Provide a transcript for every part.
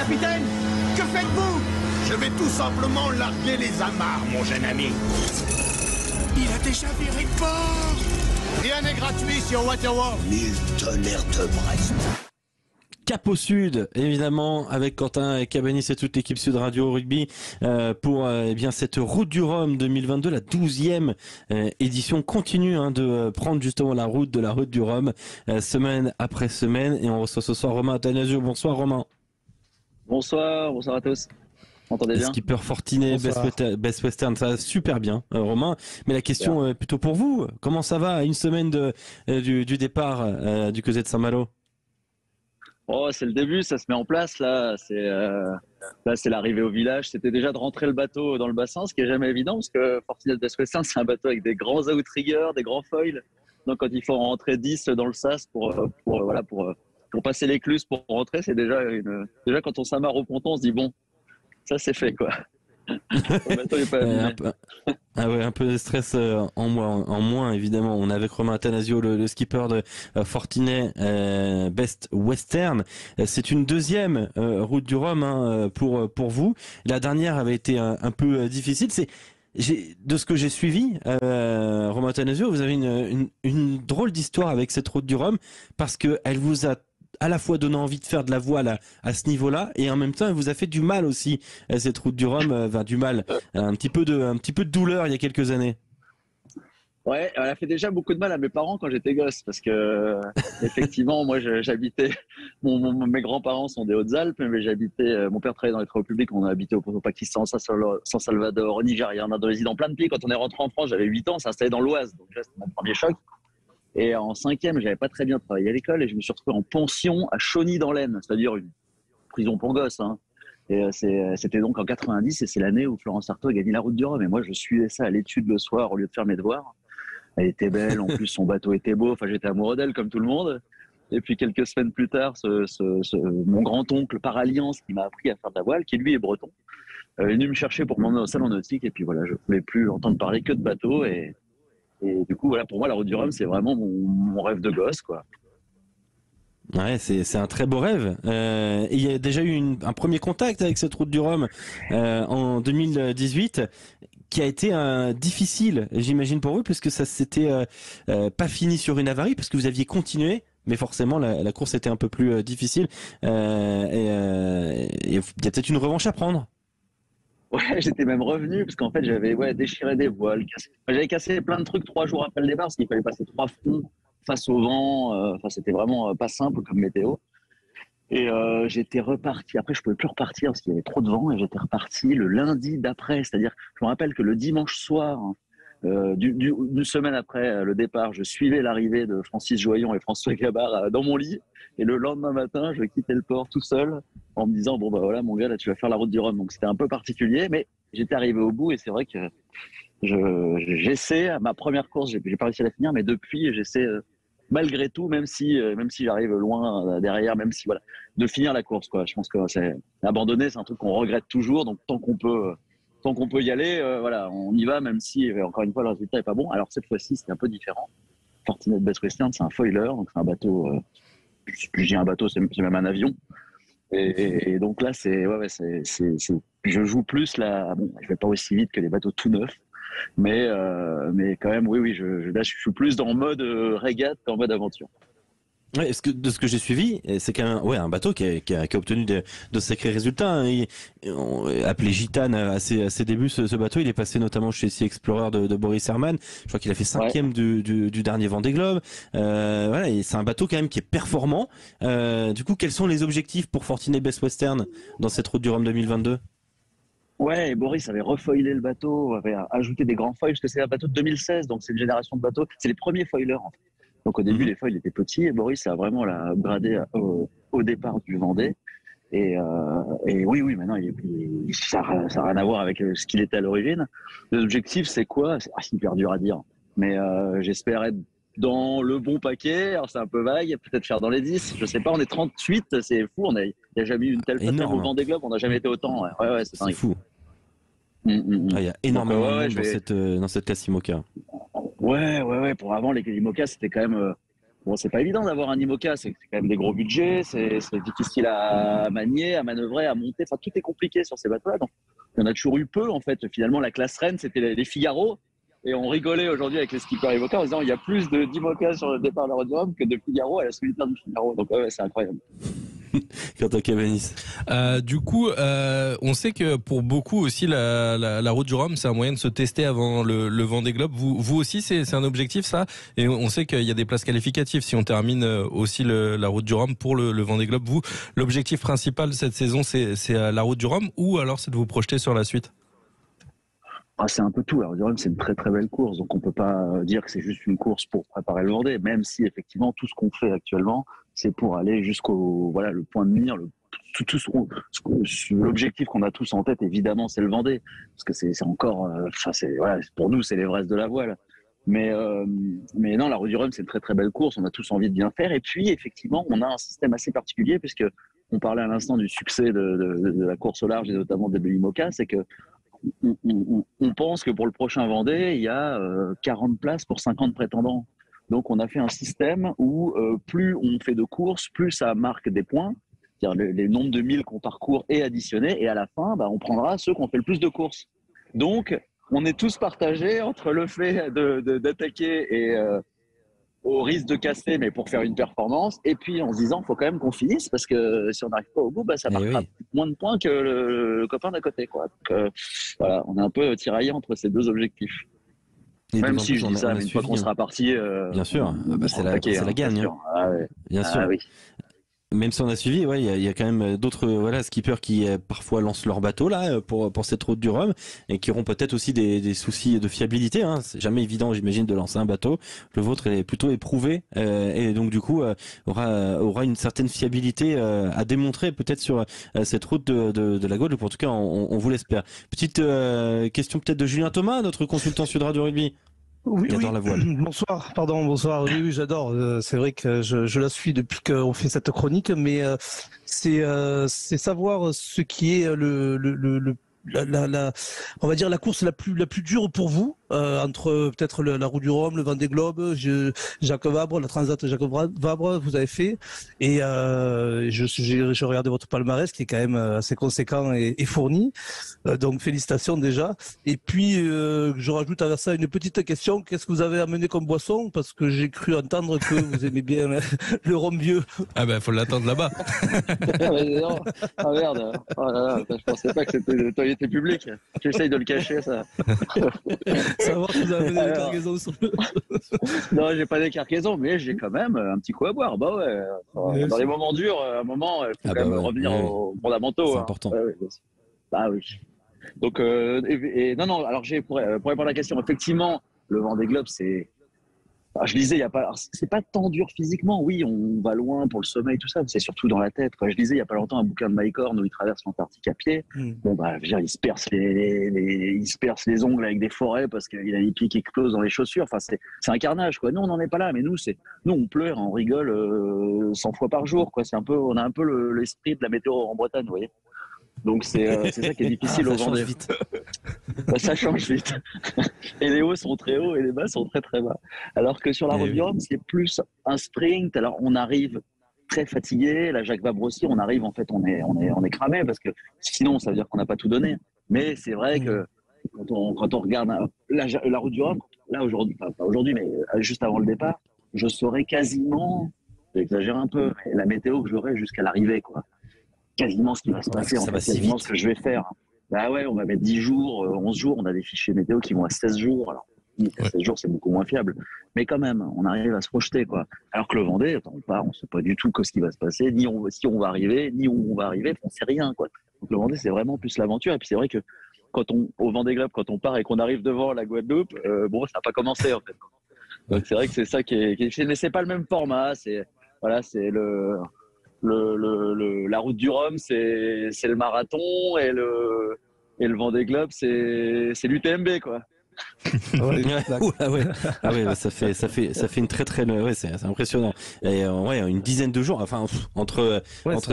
Capitaine, que faites-vous? Je vais tout simplement larguer les amarres, mon jeune ami. Il a déjà viré de bord. Rien n'est gratuit sur Waterworld. 1000 tonnerres de Brest. Cap au Sud, évidemment, avec Quentin Cabanis et toute l'équipe Sud Radio Rugby pour eh bien cette Route du Rhum 2022, la 12e édition continue de prendre justement la route du Rhum semaine après semaine. Et on reçoit ce soir Romain Attanasio. Bonsoir Romain. Bonsoir à tous. Vous m'entendez bien? Skipper Fortinet, Best Western, ça va super bien, Romain. Mais la question est plutôt pour vous. Comment ça va à une semaine du départ du côté de Saint-Malo? Oh, c'est le début, ça se met en place là. C'est l'arrivée au village. C'était déjà de rentrer le bateau dans le bassin, ce qui est jamais évident parce que Fortinet Best Western, c'est un bateau avec des grands outriggers, des grands foils. Donc quand il faut en rentrer 10 dans le sas pour passer l'écluse pour rentrer, c'est déjà quand on s'amarre au ponton, on se dit bon, ça c'est fait quoi. Le bateau est pas un peu de stress en moins évidemment. On est avec Romain Attanasio, le skipper de Fortinet Best Western. C'est une deuxième route du Rhum pour vous. La dernière avait été un peu difficile. De ce que j'ai suivi, Romain Attanasio, vous avez une drôle d'histoire avec cette route du Rhum parce que elle vous a à la fois donné envie de faire de la voile à ce niveau-là et en même temps elle vous a fait du mal aussi, cette route du Rhum, du mal, un petit peu de douleur il y a quelques années. Ouais, elle a fait déjà beaucoup de mal à mes parents quand j'étais gosse parce que effectivement moi j'habitais, mes grands-parents sont des Hautes-Alpes mais j'habitais, mon père travaillait dans les travaux publics, on a habité au Pakistan, San Salvador, au Nigeria, en Indonésie, dans plein de pays. Quand on est rentré en France, j'avais 8 ans, on s'est installé dans l'Oise, donc là c'était mon premier choc. Et en 5e, j'avais pas très bien travaillé à l'école et je me suis retrouvé en pension à Chauny dans l'Aisne, c'est-à-dire une prison pour gosses. Et c'était donc en 90 et c'est l'année où Florence Artaud a gagné la route du Rhum. Et moi, je suivais ça à l'étude le soir au lieu de faire mes devoirs. Elle était belle, en plus son bateau était beau. Enfin, j'étais amoureux d'elle comme tout le monde. Et puis quelques semaines plus tard, mon grand-oncle par alliance qui m'a appris à faire de la voile, qui lui est breton, est venu me chercher pour m'emmener au salon nautique. Et puis voilà, je voulais plus entendre parler que de bateau. Et du coup, voilà, pour moi, la route du Rhum, c'est vraiment mon rêve de gosse, quoi. Ouais, c'est un très beau rêve. Il y a déjà eu un premier contact avec cette route du Rhum en 2018, qui a été difficile, j'imagine pour vous, puisque ça s'était pas fini sur une avarie, parce que vous aviez continué. Mais forcément, la course était un peu plus difficile. Il y a peut-être une revanche à prendre. Ouais, j'étais même revenu parce qu'en fait j'avais déchiré des voiles, j'avais cassé plein de trucs 3 jours après le départ parce qu'il fallait passer 3 fronts face au vent. Enfin, c'était vraiment pas simple comme météo. Et j'étais reparti. Après, je pouvais plus repartir parce qu'il y avait trop de vent et j'étais reparti le lundi d'après. C'est-à-dire, je me rappelle que le dimanche soir, d'une semaine après le départ, je suivais l'arrivée de Francis Joyon et François Gabard dans mon lit. Et le lendemain matin, je quittais le port tout seul en me disant, bon, bah voilà, mon gars, là, tu vas faire la route du Rhum. Donc, c'était un peu particulier, mais j'étais arrivé au bout et c'est vrai que j'essaie, à ma première course, j'ai pas réussi à la finir, mais depuis, j'essaie, malgré tout, même si j'arrive loin derrière, même si, voilà, de finir la course, quoi. Je pense que abandonner, c'est un truc qu'on regrette toujours. Donc, tant qu'on peut y aller, voilà, on y va, même si, encore une fois, le résultat est pas bon. Alors, cette fois-ci, c'était un peu différent. Fortinet Best Western, c'est un foiler, donc c'est un bateau, je dis un bateau, c'est même un avion. Et donc là, je joue plus là. Bon, je vais pas aussi vite que les bateaux tout neufs, mais quand même, oui, là, je suis plus dans le mode régate qu'en mode aventure. Ouais, de ce que j'ai suivi, c'est quand même un bateau qui a obtenu de sacrés résultats. Appelé Gitane à ses débuts, ce bateau, il est passé notamment chez Sea Explorer de Boris Herman. Je crois qu'il a fait 5e du dernier Vendée Globe. Voilà, et c'est un bateau quand même qui est performant. Du coup, quels sont les objectifs pour Fortinet Best Western dans cette route du Rhum 2022? Ouais, et Boris avait refoilé le bateau, avait ajouté des grands foils, parce que c'est un bateau de 2016, donc c'est une génération de bateaux. C'est les premiers foilers, en fait. Donc au début, les foils étaient petits et Boris a vraiment upgradé au départ du Vendée. Et oui, maintenant, ça n'a rien à voir avec ce qu'il était à l'origine. L'objectif, c'est quoi? C'est hyper dur à dire. Mais j'espère être dans le bon paquet. Alors c'est un peu vague, peut-être faire dans les 10. Je sais pas, on est 38, c'est fou. Il n'y a jamais eu une telle place au Vendée Globe, on n'a jamais été autant. Ouais, c'est fou. Il y a énormément de monde dans cette classe IMOCA. Ouais. Pour avant, les IMOCA, c'était quand même Bon, c'est pas évident d'avoir un IMOCA, c'est quand même des gros budgets, c'est difficile à manier, à manœuvrer, à monter. Enfin, tout est compliqué sur ces bateaux-là. Donc, il y en a toujours eu peu, en fait. Finalement, la classe reine, c'était les Figaro. Et on rigolait aujourd'hui avec les skippers IMOCA en disant il y a plus d'IMOCA sur le départ de l'Eurodrome que de Figaro à la solitaire du Figaro. Donc, ouais, c'est incroyable. Quant à Cabanis. Du coup, on sait que pour beaucoup aussi, la route du Rhum, c'est un moyen de se tester avant le Vendée Globe. Vous aussi, c'est un objectif, ça? Et on sait qu'il y a des places qualificatives si on termine aussi la route du Rhum pour le Vendée Globe. Vous, l'objectif principal cette saison, c'est la route du Rhum, ou alors c'est de vous projeter sur la suite? C'est un peu tout. Alors, c'est une très très belle course, donc on peut pas dire que c'est juste une course pour préparer le Vendée, même si effectivement tout ce qu'on fait actuellement, c'est pour aller jusqu'au le point de mire, l'objectif qu'on a tous en tête, évidemment, c'est le Vendée, parce que c'est encore, pour nous, c'est l'Everest de la voile. Mais non, la Route du Rhum, c'est une très très belle course. On a tous envie de bien faire, et puis effectivement, on a un système assez particulier, puisque on parlait à l'instant du succès de la course au large et notamment des IMOCA, c'est que on pense que pour le prochain Vendée, il y a 40 places pour 50 prétendants. Donc, on a fait un système où plus on fait de courses, plus ça marque des points. C'est-à-dire les nombres de milles qu'on parcourt est additionné. Et à la fin, on prendra ceux qui ont fait le plus de courses. Donc, on est tous partagés entre le fait d'attaquer et au risque de casser, mais pour faire une performance. Et puis, en se disant, il faut quand même qu'on finisse, parce que si on n'arrive pas au bout, ça marquera moins de points que le copain d'à côté, quoi. Donc, voilà, on est un peu tiraillé entre ces deux objectifs. Et même si je dis ça, mais une fois qu'on sera parti, bien sûr, c'est la gagne. Bien sûr. Oui. Même si on a suivi, il y a quand même d'autres skippers qui parfois lancent leur bateau là pour cette route du Rhum et qui auront peut-être aussi des soucis de fiabilité. C'est jamais évident, j'imagine, de lancer un bateau. Le vôtre est plutôt éprouvé et donc du coup aura une certaine fiabilité à démontrer peut-être sur cette route de la Guadeloupe. En tout cas, on vous l'espère. Petite question peut-être de Julien Thomas, notre consultant Sud Radio Rugby. Oui, la voile. Bonsoir. Oui, j'adore. C'est vrai que je la suis depuis qu'on fait cette chronique, mais c'est savoir ce qui est on va dire la course la plus dure pour vous entre peut-être la Route du Rhum, le Vendée Globe, Jacques Vabre, la Transat Jacques Vabre, vous avez fait, et j'ai regardé votre palmarès qui est quand même assez conséquent et fourni, donc félicitations déjà. Et puis je rajoute à ça une petite question: qu'est-ce que vous avez amené comme boisson, parce que j'ai cru entendre que vous aimez bien le rhum vieux. Faut l'attendre là-bas. Ah merde, oh là là, je pensais pas que c'était de notoriété publique. J'essaye de le cacher, ça. Savoir si vous avez des cargaisons sur le... Non, j'ai pas des cargaisons, mais j'ai quand même un petit coup à boire. Dans les moments durs, à un moment, il faut quand même revenir aux fondamentaux. C'est important. Oui. Donc, non, alors pour répondre à la question, effectivement, le Vendée Globe, c'est... je disais, c'est pas tant dur physiquement. Oui, on va loin pour le sommeil, tout ça, mais c'est surtout dans la tête. Je lisais il y a pas longtemps un bouquin de Mike Horn où il traverse l'Antarctique à pied. Il se perce les ongles avec des forêts parce qu'il a les pieds qui explosent dans les chaussures. Enfin, c'est un carnage, quoi. Nous, on n'en est pas là, mais nous, on pleure, on rigole 100 fois par jour, quoi. On a un peu l'esprit de la météo en Bretagne, vous voyez. Donc c'est ça qui est difficile au Vendée. Ça change vite. Et les hauts sont très hauts et les bas sont très très bas. Alors que sur la Route du Rhum, c'est plus un sprint. Alors on arrive très fatigué. La Jacques Vabre aussi, on arrive, en fait, on est cramé, parce que sinon ça veut dire qu'on n'a pas tout donné. Mais c'est vrai que quand on regarde la Route du Rhum, là aujourd'hui, pas aujourd'hui, mais juste avant le départ, je saurais quasiment, j'exagère un peu, la météo que j'aurai jusqu'à l'arrivée, quoi. Quasiment ce qui va se passer, quasiment ce que je vais faire. On va mettre 10 jours, 11 jours, on a des fichiers météo qui vont à 16 jours. Alors, 16 jours, c'est beaucoup moins fiable. Mais quand même, on arrive à se projeter, quoi. Alors que le Vendée, on ne sait pas du tout ce qui va se passer, si on va arriver, ni où on va arriver, on ne sait rien, quoi. Donc le Vendée, c'est vraiment plus l'aventure. Et puis c'est vrai que au Vendée Globe, quand on part et qu'on arrive devant la Guadeloupe, ça n'a pas commencé, en fait. Donc c'est vrai que c'est ça qui est difficile, mais c'est pas le même format. C'est la Route du Rhum, c'est le marathon, et le Vendée Globe, c'est l'UTMB, quoi. Ouais, Ah ouais, bah, ça fait une très ouais, c'est impressionnant. Et ouais, une dizaine de jours, enfin entre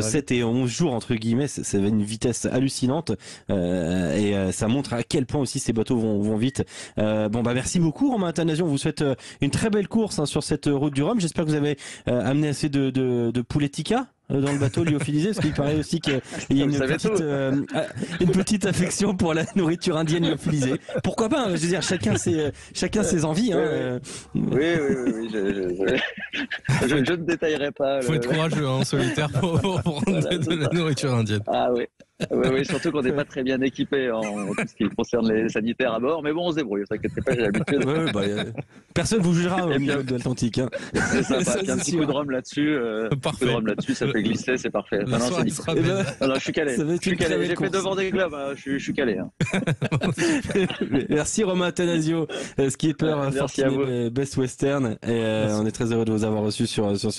7 et 11 jours entre guillemets, c'est une vitesse hallucinante et ça montre à quel point aussi ces bateaux vont vite. Bon bah merci beaucoup Romain Athanasiou, on vous souhaite une très belle course cette route du Rhum. J'espère que vous avez amené assez de poulet tikka dans le bateau lyophilisé, parce qu'il paraît aussi qu'il y a une petite affection pour la nourriture indienne lyophilisée. Pourquoi pas, je veux dire, chacun ses envies. Oui, je ne détaillerai pas. Faut être courageux en solitaire pour prendre de la nourriture indienne. Ah oui. Oui, surtout qu'on n'est pas très bien équipé en tout ce qui concerne les sanitaires à bord, mais bon, on se débrouille, ne t'inquiète pas, j'ai l'habitude. Personne vous jugera au milieu de l'Atlantique. Hein. C'est sympa, un petit coup de rhum là-dessus, ça fait glisser, c'est parfait. Non, je suis calé. J'ai fait devant des globes, je suis calé. Hein. Merci Romain Athanasiou, skipper Fortinet Best Western, et on est très heureux de vous avoir reçu sur ce